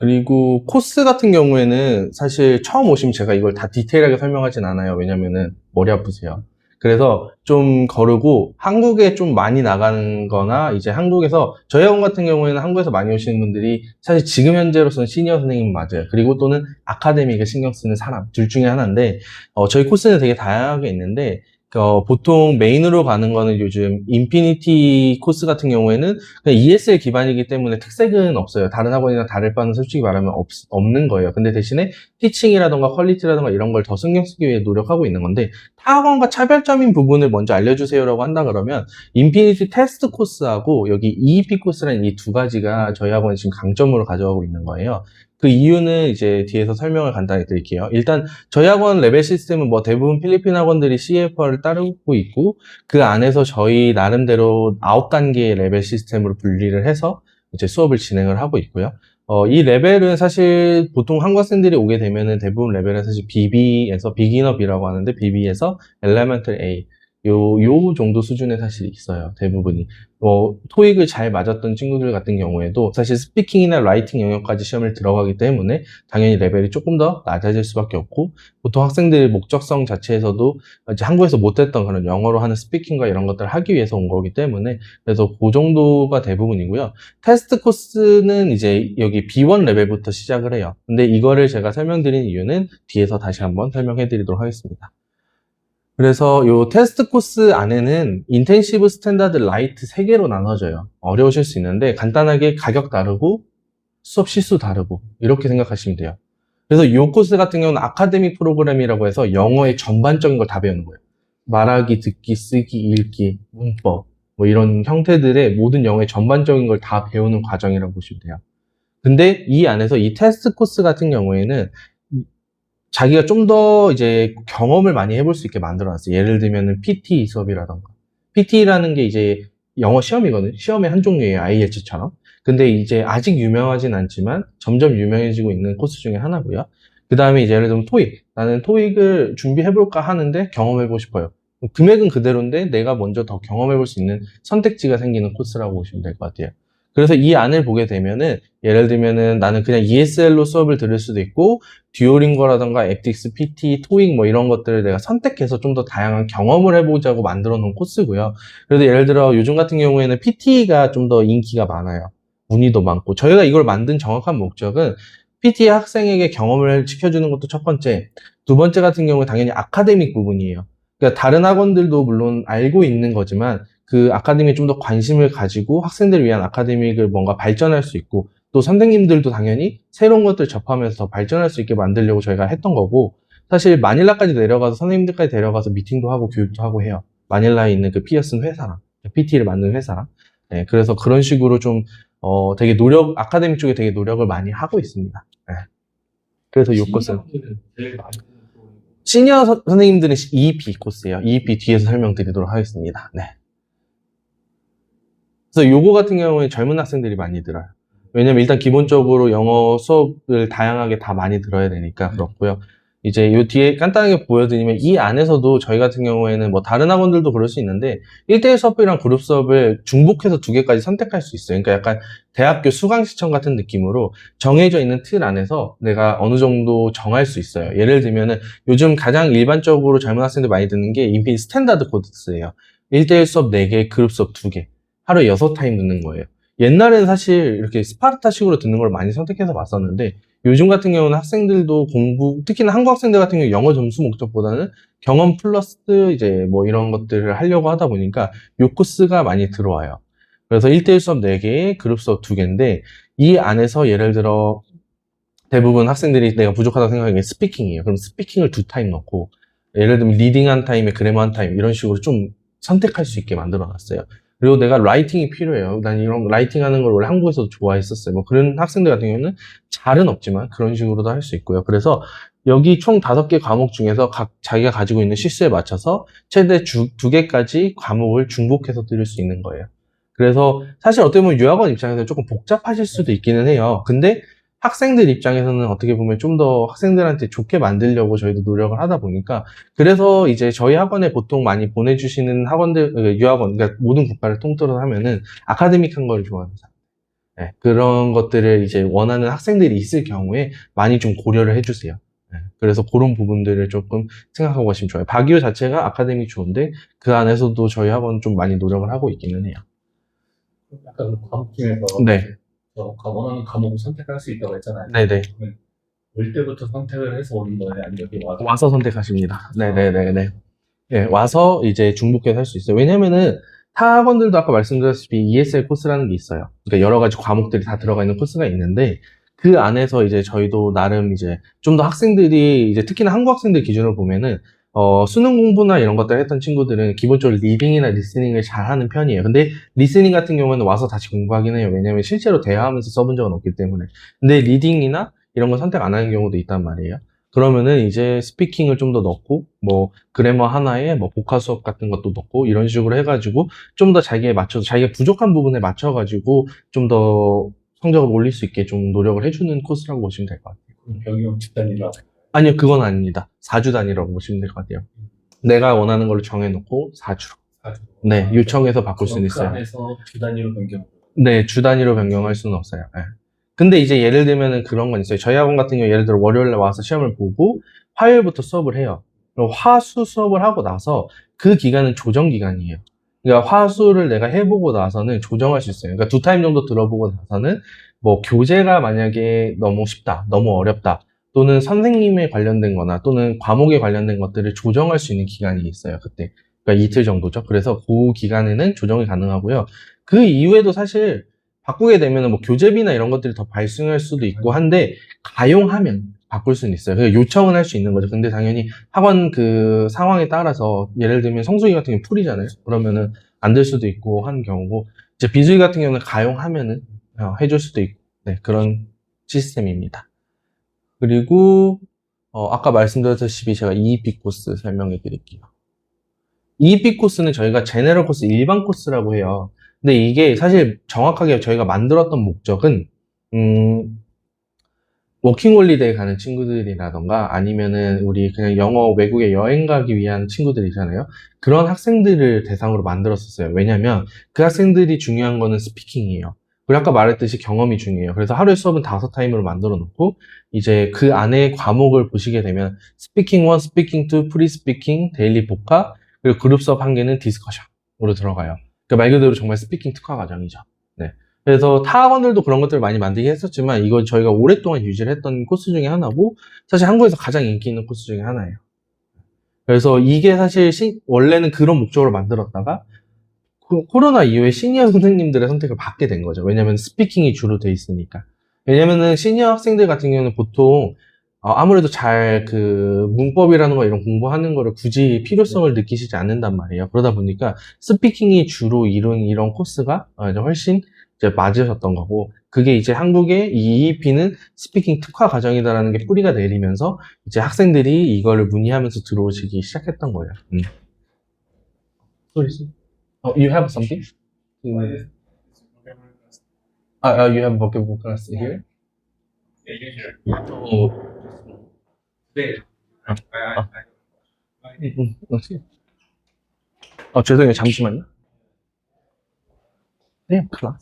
그리고 코스 같은 경우에는 사실 처음 오시면 제가 이걸 다 디테일하게 설명하진 않아요. 왜냐면은 머리 아프세요. 그래서 좀 거르고 한국에 좀 많이 나가는 거나 이제 한국에서 저희 학원 같은 경우에는 한국에서 많이 오시는 분들이 사실 지금 현재로서는 시니어 선생님 맞아요. 그리고 또는 아카데미를 신경 쓰는 사람 둘 중에 하나인데 저희 코스는 되게 다양하게 있는데 보통 메인으로 가는 거는 요즘 인피니티 코스 같은 경우에는 그냥 ESL 기반이기 때문에 특색은 없어요. 다른 학원이나 다를 바는 솔직히 말하면 없는 거예요. 근데 대신에 티칭이라던가 퀄리티라던가 이런 걸 더 신경 쓰기 위해 노력하고 있는 건데 타 학원과 차별점인 부분을 먼저 알려주세요라고 한다 그러면 인피니티 테스트 코스하고 여기 EEP 코스라는 이 두 가지가 저희 학원이 지금 강점으로 가져가고 있는 거예요. 그 이유는 이제 뒤에서 설명을 간단히 드릴게요. 일단 저희 학원 레벨 시스템은 뭐 대부분 필리핀 학원들이 CFR을 따르고 있고 그 안에서 저희 나름대로 9단계의 레벨 시스템으로 분리를 해서 이제 수업을 진행을 하고 있고요. 이 레벨은 사실 보통 한국 학생들이 오게 되면은 대부분 레벨은 사실 BB에서 비기너 B라고 하는데 BB에서 엘레멘털 A 요 정도 수준에 사실 있어요. 대부분이. 토익을 잘 맞았던 친구들 같은 경우에도 사실 스피킹이나 라이팅 영역까지 시험을 들어가기 때문에 당연히 레벨이 조금 더 낮아질 수밖에 없고 보통 학생들의 목적성 자체에서도 이제 한국에서 못했던 그런 영어로 하는 스피킹과 이런 것들을 하기 위해서 온 거기 때문에 그래서 그 정도가 대부분이고요. 테스트 코스는 이제 여기 B1 레벨부터 시작을 해요. 근데 이거를 제가 설명드린 이유는 뒤에서 다시 한번 설명해 드리도록 하겠습니다. 그래서 요 테스트 코스 안에는 인텐시브, 스탠다드, 라이트 3개로 나눠져요. 어려우실 수 있는데 간단하게 가격 다르고 수업 실수 다르고 이렇게 생각하시면 돼요. 그래서 이 코스 같은 경우는 아카데믹 프로그램이라고 해서 영어의 전반적인 걸 다 배우는 거예요. 말하기, 듣기, 쓰기, 읽기, 문법 뭐 이런 형태들의 모든 영어의 전반적인 걸 다 배우는 과정이라고 보시면 돼요. 근데 이 안에서 이 테스트 코스 같은 경우에는 자기가 좀 더 이제 경험을 많이 해볼 수 있게 만들어놨어요. 예를 들면은 PT 수업이라던가. PT라는 게 이제 영어 시험이거든요. 시험의 한 종류예요. IELTS처럼. 근데 이제 아직 유명하진 않지만 점점 유명해지고 있는 코스 중에 하나고요. 그 다음에 이제 예를 들면 토익. 나는 토익을 준비해볼까 하는데 경험해보고 싶어요. 금액은 그대로인데 내가 먼저 더 경험해볼 수 있는 선택지가 생기는 코스라고 보시면 될 것 같아요. 그래서 이 안을 보게 되면은 예를 들면은 나는 그냥 ESL로 수업을 들을 수도 있고 듀오링고라던가 앱틱스, PT, 토익 뭐 이런 것들을 내가 선택해서 좀 더 다양한 경험을 해보자고 만들어 놓은 코스고요. 그래서 예를 들어 요즘 같은 경우에는 PT가 좀 더 인기가 많아요. 문의도 많고 저희가 이걸 만든 정확한 목적은 PT 학생에게 경험을 시켜주는 것도 첫 번째, 두 번째 같은 경우에 당연히 아카데믹 부분이에요. 그러니까 다른 학원들도 물론 알고 있는 거지만 그 아카데미에 좀 더 관심을 가지고 학생들을 위한 아카데믹을 뭔가 발전할 수 있고 또 선생님들도 당연히 새로운 것들 접하면서 더 발전할 수 있게 만들려고 저희가 했던 거고 사실 마닐라까지 내려가서 선생님들까지 데려가서 미팅도 하고 교육도 하고 해요. 마닐라에 있는 그 피어슨 회사랑 PT를 만든 회사랑 네, 그래서 그런 식으로 좀 되게 아카데믹 쪽에 되게 노력을 많이 하고 있습니다. 네. 그래서 이 코스는 시니어 선생님들은 EEP 코스예요. EEP 뒤에서 설명드리도록 하겠습니다. 네. 그래서 요거 같은 경우에 젊은 학생들이 많이 들어요. 왜냐면 일단 기본적으로 영어 수업을 다양하게 다 많이 들어야 되니까 그렇고요. 이제 요 뒤에 간단하게 보여드리면 이 안에서도 저희 같은 경우에는 뭐 다른 학원들도 그럴 수 있는데 1대1 수업이랑 그룹 수업을 중복해서 2개까지 선택할 수 있어요. 그러니까 약간 대학교 수강 시청 같은 느낌으로 정해져 있는 틀 안에서 내가 어느 정도 정할 수 있어요. 예를 들면은 요즘 가장 일반적으로 젊은 학생들 많이 듣는 게 인피니티 스탠다드 코스예요. 1대1 수업 4개, 그룹 수업 2개. 하루에 6타임 듣는 거예요. 옛날에는 사실 이렇게 스파르타식으로 듣는 걸 많이 선택해서 봤었는데 요즘 같은 경우는 학생들도 특히나 한국 학생들 같은 경우 영어 점수 목적보다는 경험 플러스 이제 뭐 이런 것들을 하려고 하다 보니까 요 코스가 많이 들어와요. 그래서 1대1 수업 4개, 그룹 수업 2개인데 이 안에서 예를 들어 대부분 학생들이 내가 부족하다고 생각하는 게 스피킹이에요. 그럼 스피킹을 2타임 넣고 예를 들면 리딩 한 타임에 그래머 한 타임 이런 식으로 좀 선택할 수 있게 만들어 놨어요. 그리고 내가 라이팅이 필요해요. 난 이런 라이팅 하는 걸 원래 한국에서도 좋아했었어요. 뭐 그런 학생들 같은 경우는 잘은 없지만 그런 식으로도 할 수 있고요. 그래서 여기 총 5개 과목 중에서 각 자기가 가지고 있는 실수에 맞춰서 최대 2개까지 과목을 중복해서 들을 수 있는 거예요. 그래서 사실 어떻게 보면 유학원 입장에서 조금 복잡하실 수도 있기는 해요. 근데 학생들 입장에서는 어떻게 보면 좀 더 학생들한테 좋게 만들려고 저희도 노력을 하다 보니까 그래서 이제 저희 학원에 보통 많이 보내주시는 학원들, 유학원, 그러니까 모든 국가를 통틀어 하면은 아카데믹한 걸 좋아하는 사람. 네, 그런 것들을 이제 원하는 학생들이 있을 경우에 많이 좀 고려를 해주세요. 네, 그래서 그런 부분들을 조금 생각하고 가시면 좋아요. 박이오 자체가 아카데미 좋은데 그 안에서도 저희 학원 좀 많이 노력을 하고 있기는 해요. 약간 과목 중에서 네, 원하는 과목을 선택할 수 있다고 했잖아요. 네네. 올 때부터 선택을 해서 오는 거예요? 아니면 여기 와서? 와서 선택하십니다. 네네네네. 네, 와서 이제 중복해서 할 수 있어요. 왜냐면은 타 학원들도 아까 말씀드렸다시피 ESL 코스라는 게 있어요. 그러니까 여러 가지 과목들이 다 들어가 있는 코스가 있는데 그 안에서 이제 저희도 나름 이제 좀 더 학생들이 이제 특히나 한국 학생들 기준으로 보면은 수능 공부나 이런 것들 했던 친구들은 기본적으로 리딩이나 리스닝을 잘 하는 편이에요. 근데 리스닝 같은 경우는 와서 다시 공부하긴 해요. 왜냐면 실제로 대화하면서 써본 적은 없기 때문에. 근데 리딩이나 이런 건 선택 안 하는 경우도 있단 말이에요. 그러면은 이제 스피킹을 좀 더 넣고 뭐 그래머 하나에 뭐 복화 수업 같은 것도 넣고 이런 식으로 해가지고 좀 더 자기에 맞춰서 자기가 부족한 부분에 맞춰가지고 좀 더 성적을 올릴 수 있게 좀 노력을 해주는 코스라고 보시면 될 것 같아요. 그럼 병역 집단이라 아니요, 그건 아닙니다. 4주 단위라고 보시면 될 것 같아요. 내가 원하는 걸로 정해놓고 4주로. 사주. 네, 요청해서 바꿀 수는 그 있어요. 안에서 주 단위로 변경. 네, 주 단위로 변경할 수는 없어요. 네. 근데 이제 예를 들면은 그런 건 있어요. 저희 학원 같은 경우 예를 들어 월요일에 와서 시험을 보고 화요일부터 수업을 해요. 그리고 화수 수업을 하고 나서 그 기간은 조정 기간이에요. 그러니까 화수를 내가 해보고 나서는 조정할 수 있어요. 그러니까 두 타임 정도 들어보고 나서는 뭐 교재가 만약에 너무 쉽다, 너무 어렵다, 또는 선생님에 관련된 거나 또는 과목에 관련된 것들을 조정할 수 있는 기간이 있어요. 그때. 그러니까 이틀 정도죠. 그래서 그 기간에는 조정이 가능하고요. 그 이후에도 사실 바꾸게 되면 뭐 교재비나 이런 것들이 더 발생할 수도 있고 한데 가용하면 바꿀 수는 있어요. 그러니까 요청은 할 수 있는 거죠. 근데 당연히 학원 그 상황에 따라서 예를 들면 성수기 같은 경우는 풀이잖아요. 그러면은 안 될 수도 있고 하는 경우고 이제 비수기 같은 경우는 가용하면은 해줄 수도 있고 네, 그런 시스템입니다. 그리고 아까 말씀드렸다시피 제가 EEP 코스 설명해 드릴게요. EEP 코스는 저희가 제네럴 코스 일반 코스라고 해요. 근데 이게 사실 정확하게 저희가 만들었던 목적은 워킹홀리데이 가는 친구들이라던가 아니면은 우리 그냥 영어 외국에 여행 가기 위한 친구들이잖아요. 그런 학생들을 대상으로 만들었었어요. 왜냐면 그 학생들이 중요한 거는 스피킹이에요. 그리고 아까 말했듯이 경험이 중요해요. 그래서 하루에 수업은 5타임으로 만들어 놓고 이제 그 안에 과목을 보시게 되면 스피킹 1, 스피킹 2, 프리 스피킹, 데일리 복화, 그리고 그룹 수업 한 개는 디스커션으로 들어가요. 그러니까 말 그대로 정말 스피킹 특화 과정이죠. 네. 그래서 타 학원들도 그런 것들을 많이 만들긴 했었지만 이건 저희가 오랫동안 유지를 했던 코스 중에 하나고 사실 한국에서 가장 인기 있는 코스 중에 하나예요. 그래서 이게 사실 원래는 그런 목적으로 만들었다가 코로나 이후에 시니어 선생님들의 선택을 받게 된 거죠. 왜냐면 스피킹이 주로 돼 있으니까. 왜냐면은 시니어 학생들 같은 경우는 보통 아무래도 잘 그 문법이라는 거 이런 공부하는 거를 굳이 필요성을 느끼시지 않는단 말이에요. 그러다 보니까 스피킹이 주로 이런 코스가 이제 훨씬 이제 맞으셨던 거고, 그게 이제 한국의 이 EEP는 스피킹 특화 과정이다라는 게 뿌리가 내리면서 이제 학생들이 이거를 문의하면서 들어오시기 시작했던 거예요. You have something? You have vocabulary class here? Oh. 죄송해요. 잠시만요. 네, 클래스.